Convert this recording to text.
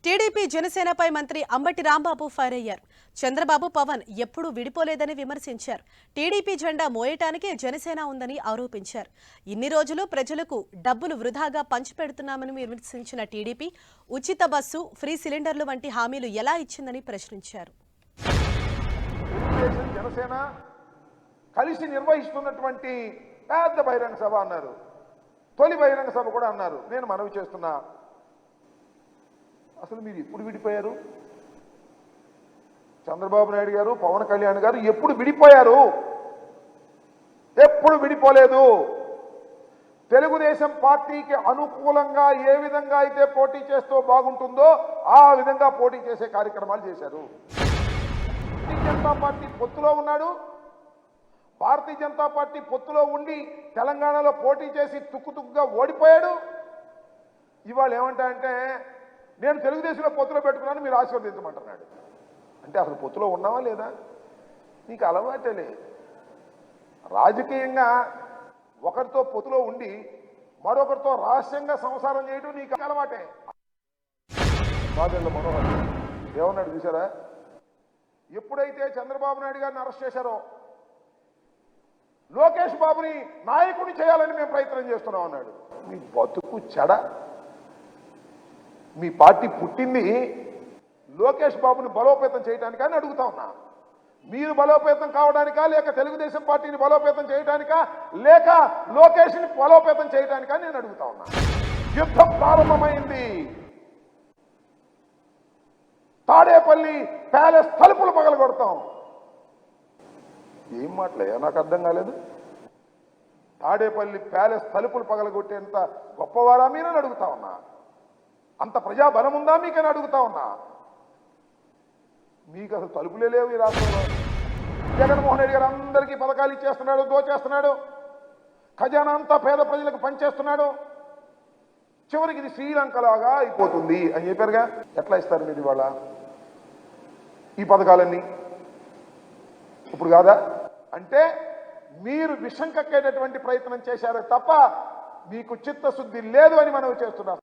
TDP జనసేనపై మంత్రి Ambati Rambabu fire అయ్యారు. చంద్రబాబు పవన్ ఎప్పుడూ విడిపోలేదని విమర్శించారు. టీడీపీ జెండా మోయటానికి జనసేన ఉందని ఆరోపించారు. ఇన్ని రోజులు ప్రజలకు డబ్బులు వృధాగా పంచిపెడుతున్నామని విమర్శించిన టీడీపీ ఉచిత బస్సు, ఫ్రీ సిలిండర్లు వంటి హామీలు ఎలా ఇచ్చిందని ప్రశ్నించారు. జనసేన కలిసి నిర్వహిస్తున్నటువంటి పెద్ద బహిరంగ సభ అన్నారు. తొలి బహిరంగ సభ కూడా అన్నారు. నేను మనవి చేస్తున్నా, అసలు మీరు ఎప్పుడు విడిపోయారు? చంద్రబాబు నాయుడు గారు, పవన్ కళ్యాణ్ గారు ఎప్పుడు విడిపోయారు? ఎప్పుడు విడిపోలేదు. తెలుగుదేశం పార్టీకి అనుకూలంగా ఏ విధంగా అయితే పోటీ చేస్తూ బాగుంటుందో ఆ విధంగా పోటీ చేసే కార్యక్రమాలు చేశారు. భారతీయ జనతా పార్టీ పొత్తులో ఉన్నాడు. భారతీయ జనతా పార్టీ పొత్తులో ఉండి తెలంగాణలో పోటీ చేసి తుక్కుతుక్కుగా ఓడిపోయాడు. ఇవాళ ఏమంటాయంటే నేను తెలుగుదేశంలో పొత్తులో పెట్టుకున్నాను, మీరు ఆశీర్వదించమంటున్నాడు. అంటే అసలు పొత్తులో ఉన్నావా లేదా? నీకు అలవాటేలే. రాజకీయంగా ఒకరితో పొత్తులో ఉండి మరొకరితో రహస్యంగా సంసారం చేయడం నీకు అలవాటే. బాధల్లో మనోహర్ ఏమన్నాడు చూసారా? ఎప్పుడైతే చంద్రబాబు నాయుడు గారిని అరెస్ట్ చేశారో లోకేష్ బాబుని నాయకుడిని చేయాలని మేము ప్రయత్నం చేస్తున్నాం అన్నాడు. మీ బతుకు చెడ. మీ పార్టీ పుట్టింది లోకేష్ బాబుని బలోపేతం చేయడానికా అని అడుగుతా ఉన్నా. మీరు బలోపేతం కావడానికా, లేక తెలుగుదేశం పార్టీని బలోపేతం చేయడానికా, లేక లోకేష్ని బలోపేతం చేయడానికా నేను అడుగుతా ఉన్నా. యుద్ధం ప్రారంభమైంది. తాడేపల్లి ప్యాలెస్ తలుపులు పగలగొడతాం. ఏం మాటలయ్యా, నాకు అర్థం కాలేదు. తాడేపల్లి ప్యాలెస్ తలుపులు పగలగొట్టేంత గొప్పవారా మీరని అడుగుతా ఉన్నా. అంత ప్రజాబలం ఉందా మీకని అడుగుతా ఉన్నా. మీకు అసలు తలుపులే లేవు ఈ రాష్ట్రంలో. జగన్మోహన్ రెడ్డి గారు అందరికీ పథకాలు ఇచ్చేస్తున్నాడు, దోచేస్తున్నాడు, ఖజానా అంతా పేద ప్రజలకు పనిచేస్తున్నాడు. చివరికి ఇది శ్రీలంకలాగా అయిపోతుంది అని చెప్పారుగా. ఎట్లా ఇస్తారు మీరు ఇవాళ ఈ పథకాలన్నీ? ఇప్పుడు కాదా? అంటే మీరు విషం కక్కేటటువంటి ప్రయత్నం చేశారే తప్ప మీకు చిత్తశుద్ధి లేదు అని మనం చేస్తున్నాం.